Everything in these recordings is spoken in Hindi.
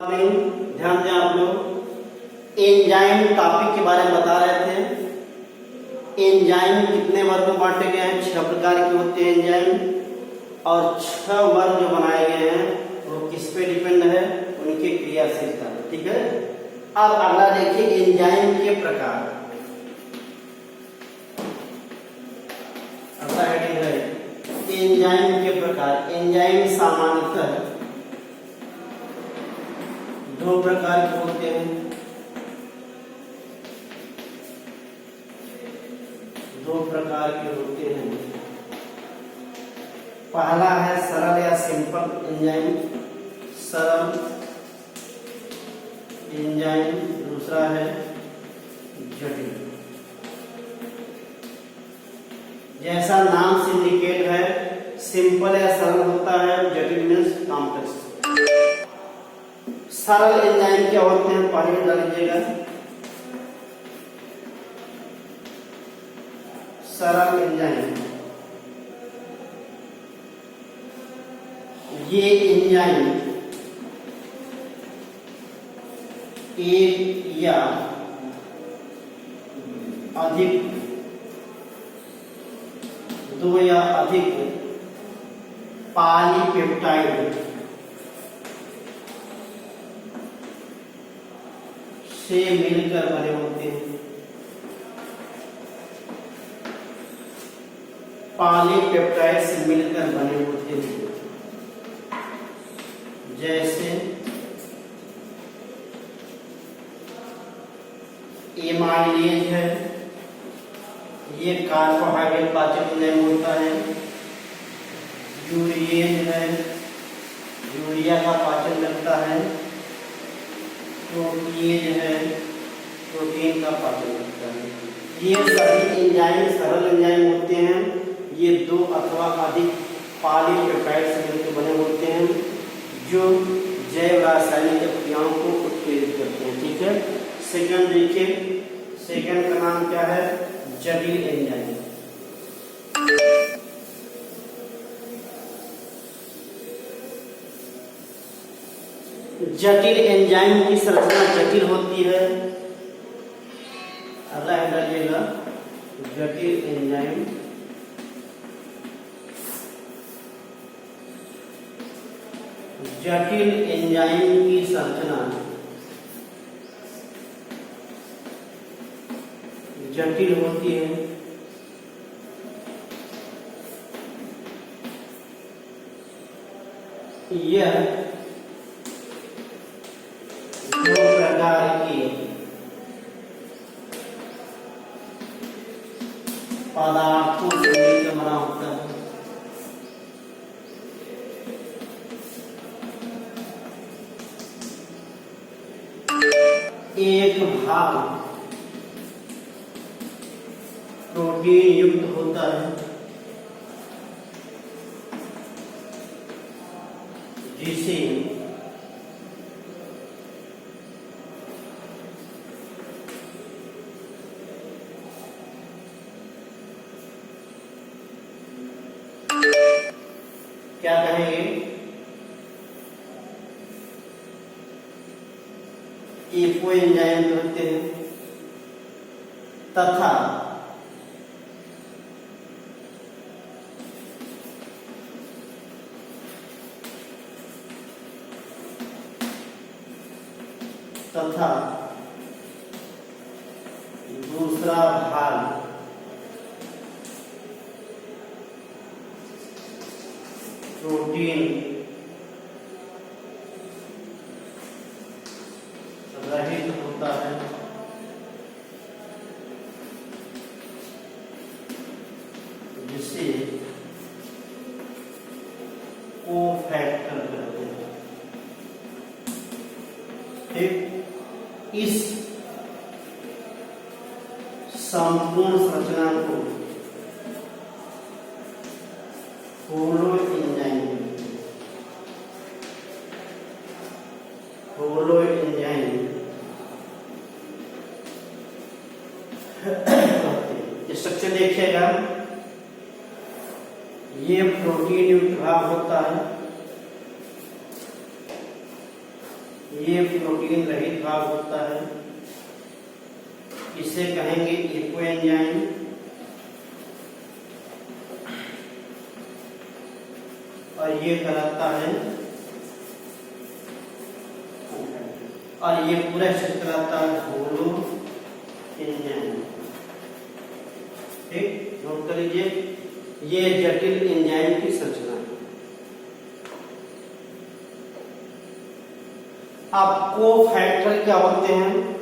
में ध्यान दें आप लोग एंजाइम टॉपिक के बारे में बता रहे थे। एंजाइम कितने वर्ग में बांटे गए हैं? 6 प्रकार के होते हैं एंजाइम, और 6 वर्ग जो बनाए गए हैं वो किस पे डिपेंड है? उनके क्रियाशीलता। ठीक है, अब अगला देखिए एंजाइम के प्रकार। अगला हेडिंग है एंजाइम के प्रकार। एंजाइम सामान्यतः 2 प्रकार के होते हैं। 2 प्रकार के होते हैं। पहला है सरल या सिंपल एंजाइम, सरल एंजाइम। दूसरा है जटिल। जैसा नाम से इंडिकेट है, सिंपल या सरल होता है, जटिल मीन्स कॉम्प्लेक्स। सरल एंजाइम क्या होते हैं? पानी में डाल लीजिएगा। सरल एंजाइम, ये एंजाइम एक या अधिक, 2 या अधिक पॉलीपेप्टाइड से मिलकर बने होते हैं। पॉलीपेप्टाइड से मिलकर बने होते हैं। जैसे एमाइलेज है, ये कार्बोहाइड्रेट पाचन एंजाइम होता है। यूरिएज है, यूरिया का पाचन लगता है। प्रोटीन है, प्रोटीन का पाचन करता है। ये सभी एंजाइम सरल एंजाइम होते हैं। ये 2 अथवा अधिक पॉलीपेप्टाइड से मिलकर बने होते हैं जो जैव रासायनिक क्रियाओं को उत्तेजित करते हैं। ठीक है, सेकंड देखिए, सेकंड का नाम क्या है? जटिल एंजाइम। जटिल एंजाइम की संरचना जटिल होती है। अगला है डालिएगा जटिल एंजाइम। जटिल एंजाइम की संरचना जटिल होती है। यह 2 प्रकार की पदार्थों से मिलकर बना होता है। एक भाग प्रोटीन युक्त होता है, जिसे क्या कहेंगे? ईको एंजाइम कहते हैं। तथा दूसरा भाग प्रोटीन रहित होता है, जिसे कोफैक्टर कहते हैं। ठीक, इस संपूर्ण संरचना को होलो एंजाइम स्ट्रक्चर देखिएगा। ये प्रोटीन युक्त भाग होता है, ये प्रोटीन रहित भाग होता है, इसे कहेंगे इको एंजाइम। और ये कहलाता है, और ये पूरा क्षेत्र कहलाता है होलो एंजाइम। ठीक, नोट कर लीजिए, ये जटिल एंजाइम की संरचना है। अब कोफैक्टर क्या होते हैं?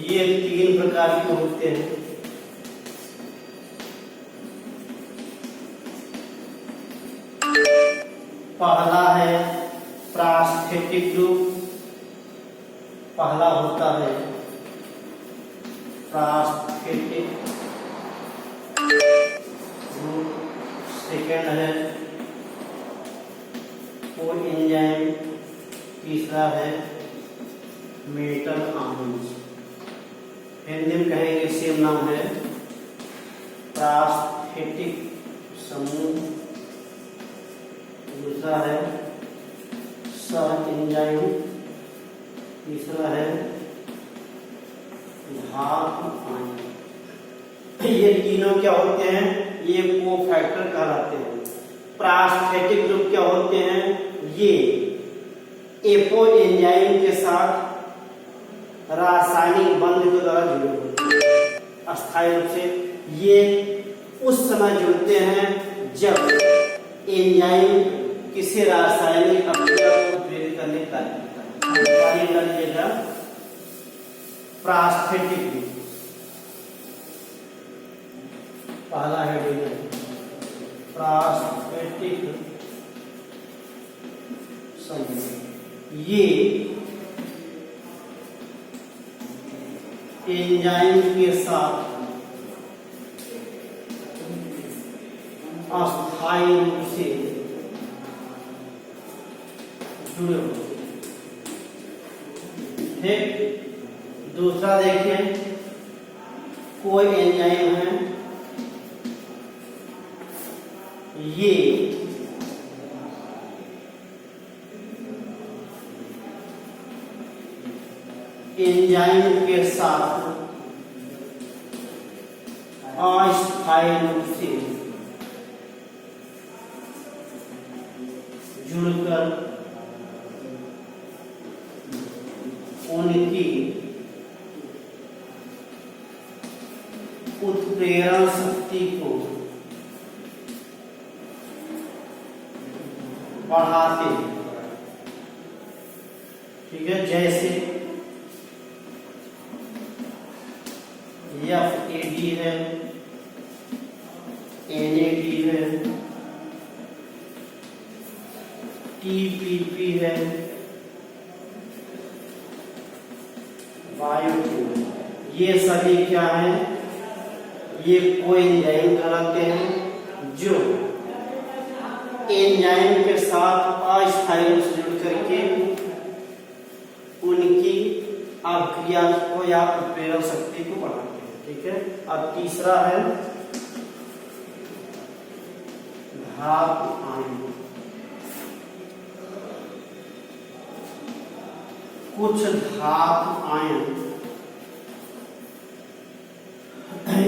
ये 3 प्रकार के होते हैं। पहला है प्रास्थेटिक ग्रुप, पहला होता है प्रास्थेटिक ग्रुप। सेकेंड है कोएंजाइम, तीसरा है मेटल आयंस। हिंदी में कहेंगे सेम नाम है प्रास्थेटिक समूह, दूसरा है सह एंजाइम, तीसरा है धातु आयन। ये तीनों क्या होते हैं? ये कोफैक्टर कहलाते हैं। प्रास्थेटिक ग्रुप क्या होते हैं? ये एपो एंजाइम के साथ रासायनिक बंध के द्वारा जुड़े होते हैं अस्थायी रूप से। ये उस समय जुड़ते हैं जब एंजाइम किसी रासायनिक अभिक्रिया को प्रेरित करने का कार्य करिएगा। प्रास्थेटिक ग्रुप पहला है प्रास्थेटिक समूह। ये एंजाइम के साथ अस्थायी रूप से जुड़े होते हैं। दूसरा देखिए, कोई एंजाइम है, ये एंजाइम के साथ अस्थायी रूप से जुड़कर उनकी उत्प्रेरण शक्ति को बढ़ाते हैं। ठीक है, जैसे FAD है, NAD है, TPP है, बायोटिन। ये सभी क्या है? ये कोएंजाइम कहलाते हैं, जो एंजाइम के साथ अस्थायी रूप से जुड़ करके उनकी अभिक्रिया को या उत्प्रेरण शक्ति को बढ़ाते हैं। ठीक है, अब तीसरा है धातु आयन। कुछ धातु आयन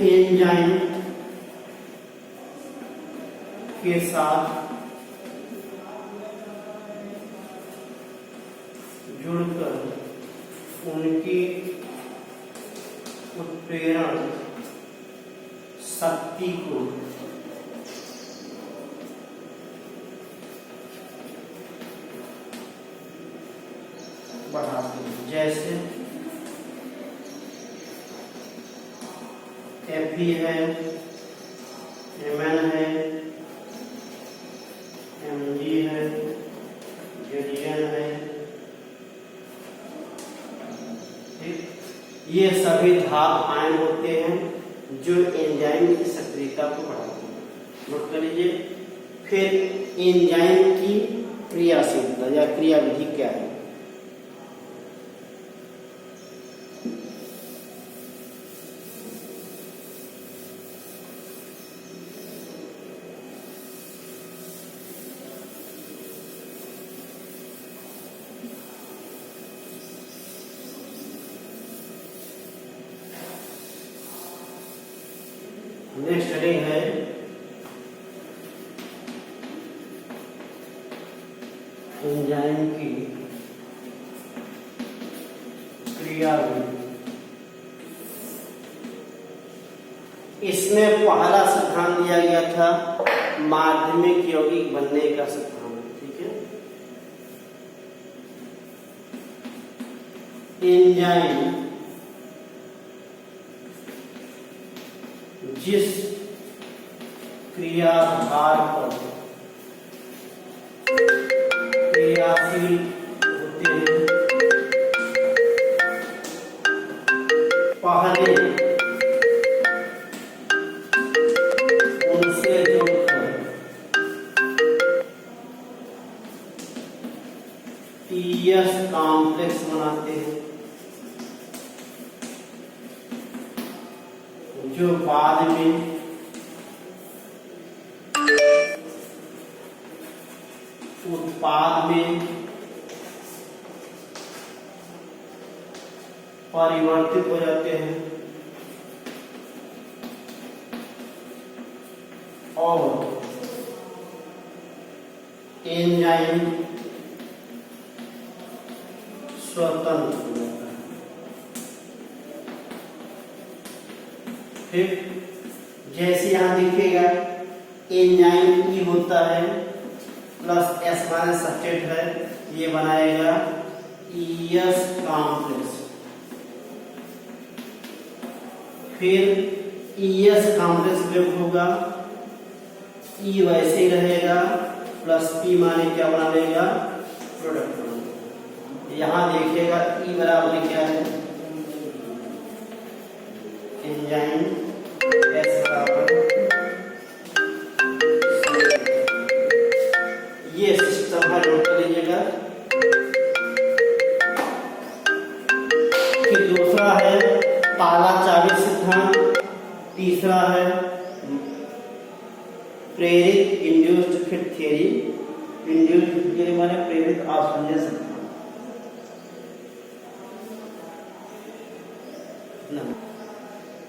एंजाइम के साथ जुड़कर उनकी उत्प्रेरण शक्ति को बढ़ाते हैं। जैसे Fe है, Mn है, Mg है, Zn है। ये सभी धातु आयन होते हैं जो एंजाइम की सक्रियता को बढ़ाते हैं। नोट कर लीजिए। फिर एंजाइम की क्रियाशीलता या क्रियाविधि क्या है? नेक्स्ट हेडिंग है एंजाइम की क्रियाविधि। इसमें पहला सिद्धांत दिया गया था माध्यमिक यौगिक बनने का सिद्धांत। ठीक है, एंजाइम जिस क्रियाधार पर क्रियाशील होते हैं पहले उनसे जोड़कर टीएस कॉम्प्लेक्स बनाते हैं, जो बाद में उत्पाद में परिवर्तित हो जाते हैं और एंजाइम स्वतंत्र हो जाता है। फिर जैसे यहां दिखेगा एंजाइम ई होता है प्लस एस माइनस सब्सट्रेट है, ये बनाएगा ईएस कॉम्प्लेक्स। फिर ईएस कॉम्प्लेक्स ब्रेक होगा, ई वैसे ही रहेगा प्लस पी माने क्या बना लेगा? प्रोडक्ट बना लेगा। यहां देखिएगा ई बराबर क्या है? एंजाइम एस बराबर ये सिस्टम है, नोट कर लीजिएगा। फिर दूसरा है ताला चाबी सिद्धांत, तीसरा है प्रेरित induced fit theory. Induced theory माने प्रेरित आसंजन